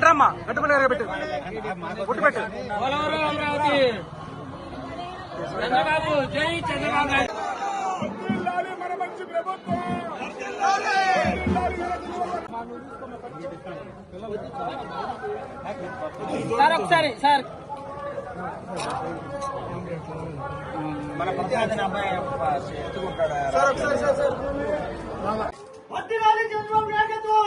Drama Gattupalli పెట్టు పుట్టు పెట్టు అమరావతి చంద్రబాబు జై చంద్రబాబు నాయుడు మన మంచి ప్రభుత్వం సార్ ఒకసారి సార్ మన ప్రతినిధి అబ్బాయి ఎత్తుకుంటాడు సార్ ఒకసారి సార్ సార్ చంద్రబాబు నాయకత్వం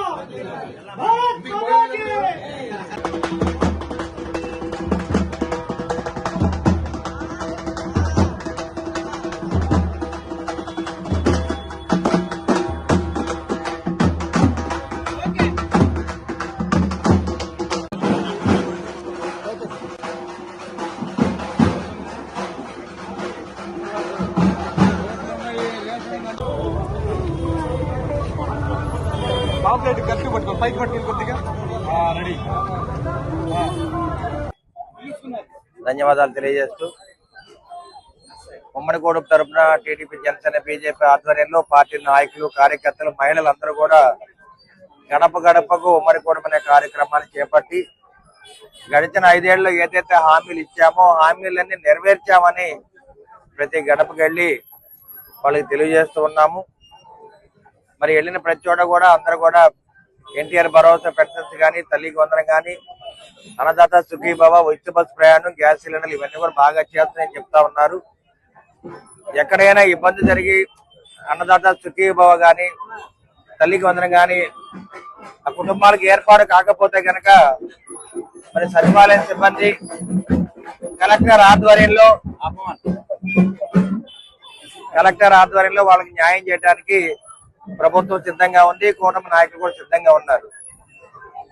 పాంప్లెట్ కలిసి పట్టుకో పైకి పట్టుకుని కొద్దిగా రెడీ. ధన్యవాదాలు తెలియజేస్తూ ఉమ్మడి కోడుపు తరఫున టీడీపీ, జనసేన, బీజేపీ ఆధ్వర్యంలో పార్టీ నాయకులు, కార్యకర్తలు, మహిళలందరూ కూడా గడప గడపకు ఉమ్మడి కోడుపు అనే కార్యక్రమాన్ని చేపట్టి గడిచిన 5 ఏళ్లలో ఏదైతే హామీలు ఇచ్చామో హామీలన్నీ నెరవేర్చామని ప్రతి గడపకి వెళ్ళి వాళ్ళకి తెలియజేస్తూ ఉన్నాము. మరి వెళ్ళిన ప్రతి చోట కూడా అందరూ కూడా ఎన్టీఆర్ భరోసా పెన్షన్స్ కానీ, తల్లికి వందనం కానీ, అన్నదాత సుఖీభవ, ఉచిత బస్సు ప్రయాణం, గ్యాస్ సిలిండర్లు ఇవన్నీ కూడా బాగా చేస్తాయని చెప్తా ఉన్నారు. ఎక్కడైనా ఇబ్బంది జరిగి అన్నదాత సుఖీభవ కానీ, తల్లికి వందనం కానీ ఆ కుటుంబాలకు ఏర్పాటు కాకపోతే కనుక మరి సచివాలయం సిబ్బంది కలెక్టర్ ఆధ్వర్యంలో వాళ్ళకి న్యాయం చేయడానికి ప్రభుత్వం సిద్ధంగా ఉంది. కూటమి నాయకులు కూడా సిద్ధంగా ఉన్నారు.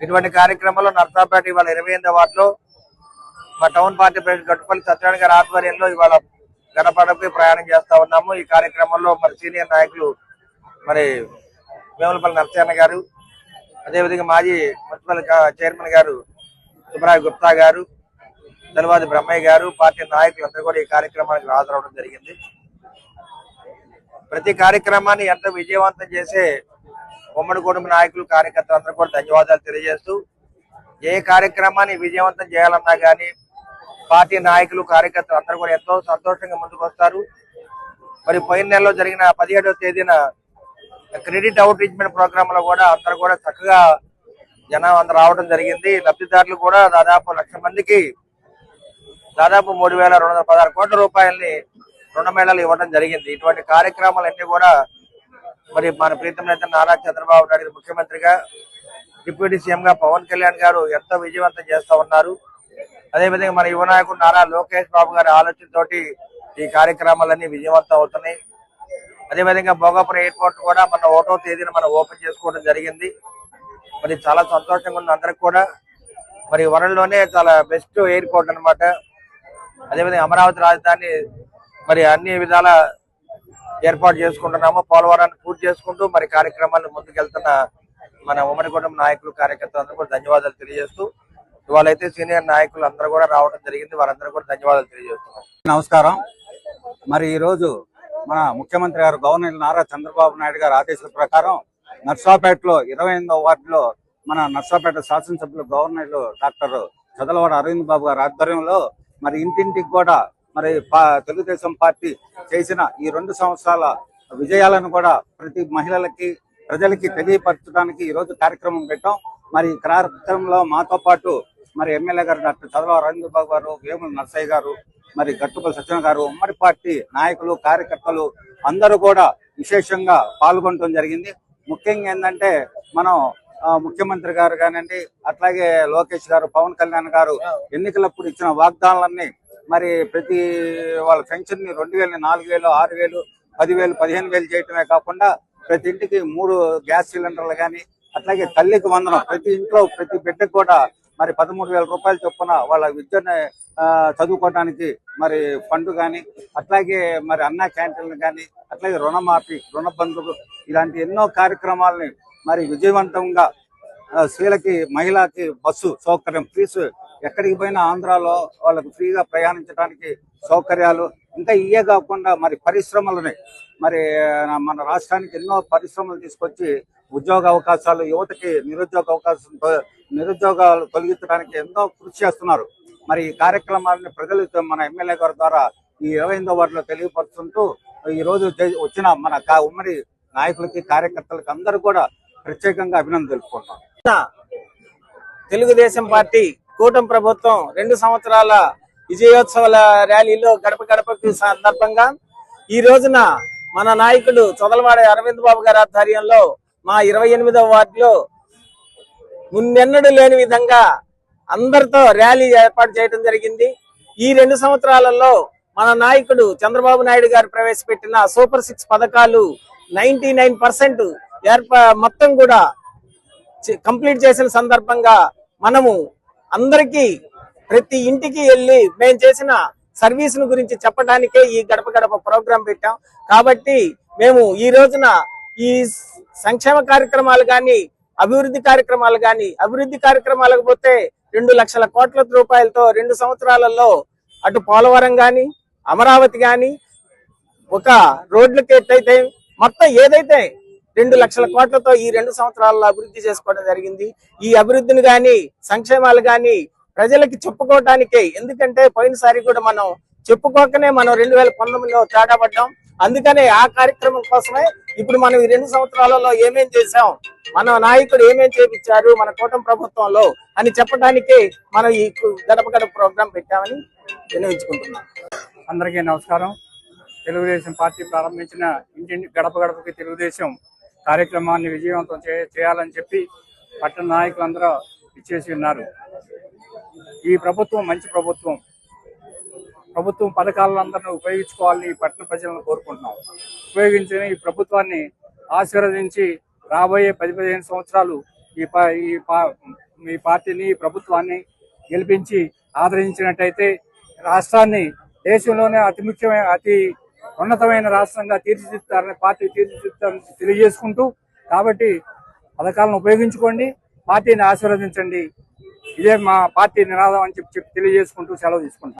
ఇటువంటి కార్యక్రమంలో నర్సాపేట ఇవాళ 28వ వార్డులో మా town party president Gattupalli Satyanarayana గారి ఆధ్వర్యంలో ఇవాళ గడపడపై ప్రయాణం చేస్తా ఉన్నాము. ఈ కార్యక్రమంలో మరి సీనియర్ నాయకులు మరి వేములపల్లి నరసయ్య గారు, అదేవిధంగా మాజీ మున్సిపల్ చైర్మన్ గారు సుబ్రాయ్ గుప్తా గారు, తెలవాది బ్రహ్మయ్య గారు, పార్టీ నాయకులందరూ కూడా ఈ కార్యక్రమానికి హాజరవడం జరిగింది. ప్రతి కార్యక్రమాన్ని ఎంతో విజయవంతం చేసే ఉమ్మడి కుటుంబ నాయకులు, కార్యకర్తలందరూ కూడా ధన్యవాదాలు తెలియజేస్తూ ఏ కార్యక్రమాన్ని విజయవంతం చేయాలన్నా కానీ పార్టీ నాయకులు, కార్యకర్తలు అందరూ కూడా ఎంతో సంతోషంగా ముందుకు వస్తారు. మరి పోయిన నెలలో జరిగిన 17వ తేదీన క్రెడిట్ అవుట్ రీచ్మెంట్ ప్రోగ్రామ్ లో కూడా అందరూ కూడా చక్కగా జనం అందరూ రావడం జరిగింది. లబ్ధిదారులు కూడా దాదాపు 1,00,000 మందికి దాదాపు 3,216 కోట్ల రూపాయలని రుణ మేళాలు ఇవ్వడం జరిగింది. ఇటువంటి కార్యక్రమాలన్నీ కూడా మరి మన ప్రీతం నేత నారా చంద్రబాబు నాయుడు ముఖ్యమంత్రిగా, డిప్యూటీ సీఎం గా పవన్ కళ్యాణ్ గారు ఎంతో విజయవంతం చేస్తా ఉన్నారు. అదేవిధంగా మన యువ నాయకుడు నారా లోకేష్ బాబు గారి ఆలోచనతోటి ఈ కార్యక్రమాలన్నీ విజయవంతం అవుతున్నాయి. అదేవిధంగా భోగాపురం ఎయిర్పోర్ట్ కూడా మన 1వ తేదీన మనం ఓపెన్ చేసుకోవడం జరిగింది. మరి చాలా సంతోషంగా ఉంది అందరికి కూడా. మరి వరల్డ్ లోనే చాలా బెస్ట్ ఎయిర్పోర్ట్ అనమాట. అదేవిధంగా అమరావతి రాజధాని మరి అన్ని విధాల ఏర్పాటు చేసుకుంటున్నాము. పోలవరాన్ని పూర్తి చేసుకుంటూ మరి కార్యక్రమాన్ని ముందుకెళ్తున్న మన ఉమ్మడి కుటుంబ నాయకులు, కార్యకర్తలందరూ కూడా ధన్యవాదాలు తెలియజేస్తూ ఇవాళైతే సీనియర్ నాయకులు అందరూ కూడా రావడం జరిగింది. వారందరూ కూడా ధన్యవాదాలు తెలియజేస్తున్నాం. నమస్కారం. మరి ఈ రోజు మన ముఖ్యమంత్రి గారు గవర్నర్ నారా చంద్రబాబు నాయుడు గారి ఆదేశాల ప్రకారం నర్సాపేటలో 28వ వార్డులో మన నర్సాపేట శాసనసభ్యులు గవర్నర్ డాక్టర్ చదలవాడ అరవింద్ బాబు గారి ఆధ్వర్యంలో మరి ఇంటింటికి కూడా మరి తెలుగుదేశం పార్టీ చేసిన ఈ 2 సంవత్సరాల విజయాలను కూడా ప్రతి మహిళలకి, ప్రజలకి తెలియపరచడానికి ఈ రోజు కార్యక్రమం పెట్టాం. మరి ఈ కార్యక్రమంలో మాతో పాటు మరి ఎమ్మెల్యే గారు డాక్టర్ చదలవాడ అరవింద్ బాబు గారు, వేముల నరసయ్య గారు, మరి గట్టుపల్లి సత్యనారాయణ గారు, ఉమ్మడి పార్టీ నాయకులు, కార్యకర్తలు అందరూ కూడా విశేషంగా పాల్గొనడం జరిగింది. ముఖ్యంగా ఏంటంటే మనం ముఖ్యమంత్రి గారు కానివ్వండి, అట్లాగే లోకేష్ గారు, పవన్ కళ్యాణ్ గారు ఎన్నికలప్పుడు ఇచ్చిన వాగ్దానాలన్నీ మరి ప్రతి వాళ్ళ పెన్షన్ ని 2,000, 4,000, 6,000, 10,000, 15,000 చేయటమే కాకుండా ప్రతి ఇంటికి 3 గ్యాస్ సిలిండర్లు కానీ, అట్లాగే తల్లికి వందనం ప్రతి ఇంట్లో ప్రతి బిడ్డకు కూడా మరి 13,000 రూపాయలు చొప్పున వాళ్ళ విద్యను చదువుకోవడానికి మరి ఫండ్ కానీ, అట్లాగే మరి అన్న క్యాంటీన్లు కానీ, అట్లాగే రుణమాఫీ, రుణ బంధువులు ఇలాంటి ఎన్నో కార్యక్రమాలని మరి విజయవంతంగా స్త్రీలకి, మహిళకి బస్సు సౌకర్యం, ఫీజు ఎక్కడికి పోయినా ఆంధ్రాలో వాళ్ళకు ఫ్రీగా ప్రయాణించడానికి సౌకర్యాలు, ఇంకా ఇవే కాకుండా మరి పరిశ్రమలని మరి మన రాష్ట్రానికి ఎన్నో పరిశ్రమలు తీసుకొచ్చి ఉద్యోగ అవకాశాలు, యువతకి నిరుద్యోగాలు తొలగించడానికి ఎంతో కృషి చేస్తున్నారు. మరి ఈ కార్యక్రమాన్ని ప్రజలు మన ఎమ్మెల్యే గారి ద్వారా ఈ 28వ వార్డులో తెలియపరుస్తుంటూ ఈ రోజు వచ్చిన మన ఉమ్మడి నాయకులకి, కార్యకర్తలకి అందరూ కూడా ప్రత్యేకంగా అభినందనలు తెలుపుకుంటున్నాం. తెలుగుదేశం పార్టీ కూటమి ప్రభుత్వం 2 సంవత్సరాల విజయోత్సవాల ర్యాలీలో గడప గడపకి సందర్భంగా ఈ రోజున మన నాయకుడు చొదలవాడ అరవింద్ బాబు గారి ఆధ్వర్యంలో మా 28వ వార్డులో మున్నెన్నడూ లేని విధంగా అందరితో ర్యాలీ ఏర్పాటు చేయడం జరిగింది. ఈ 2 సంవత్సరాలలో మన నాయకుడు చంద్రబాబు నాయుడు గారు ప్రవేశపెట్టిన సూపర్ 6 పథకాలు 99% మొత్తం కూడా కంప్లీట్ చేసిన సందర్భంగా మనము అందరికీ ప్రతి ఇంటికి వెళ్ళి మేము చేసిన సర్వీస్ ను గురించి చెప్పడానికే ఈ గడప గడప ప్రోగ్రాం పెట్టాం. కాబట్టి మేము ఈ రోజున ఈ సంక్షేమ కార్యక్రమాలు గాని, అభివృద్ధి కార్యక్రమాలకు పోతే 2 లక్షల కోట్ల రూపాయలతో 2 సంవత్సరాలలో అటు పోలవరం గాని, అమరావతి గాని, ఒక రోడ్లకి ఎట్టయితే మొత్తం ఏదైతే 2 లక్షల కోట్లతో ఈ 2 సంవత్సరాల్లో అభివృద్ధి చేసుకోవడం జరిగింది. ఈ అభివృద్ధిని గాని, సంక్షేమాలు గాని ప్రజలకి చెప్పుకోవటానికే, ఎందుకంటే పోయినసారి కూడా మనం చెప్పుకోకనే మనం 2019లో తేడా పడ్డాం. అందుకనే ఆ కార్యక్రమం కోసమే ఇప్పుడు మనం ఈ 2 సంవత్సరాలలో ఏమేం చేశాం, మన నాయకుడు ఏమేం చేపించారు మన కూటమి ప్రభుత్వంలో అని చెప్పడానికే మనం ఈ గడప గడప ప్రోగ్రాం పెట్టామని విన్నవించుకుంటున్నాం. అందరికీ నమస్కారం. తెలుగుదేశం పార్టీ ప్రారంభించిన ఇంటింటి గడప గడపకి తెలుగుదేశం కార్యక్రమాన్ని విజయవంతం చేయాలని చెప్పి పట్టణ నాయకులందరూ ఇచ్చేసి ఉన్నారు. ఈ ప్రభుత్వం మంచి ప్రభుత్వం పథకాలందరినీ ఉపయోగించుకోవాలని పట్టణ ప్రజలను కోరుకుంటున్నాం. ఉపయోగించిన ఈ ప్రభుత్వాన్ని ఆశీర్వదించి రాబోయే 10-15 సంవత్సరాలు ఈ పార్టీని, ఈ ప్రభుత్వాన్ని గెలిపించి ఆదరించినట్టయితే రాష్ట్రాన్ని దేశంలోనే అతి ఉన్నతమైన రాష్ట్రంగా తీర్చిదిద్దుతారని పార్టీ తీర్చిదిద్దుతారని తెలియజేసుకుంటూ, కాబట్టి పథకాలను ఉపయోగించుకోండి, పార్టీని ఆశీర్వదించండి. ఇదే మా పార్టీ నినాదం అని చెప్పి తెలియజేసుకుంటూ సెలవు తీసుకుంటాం.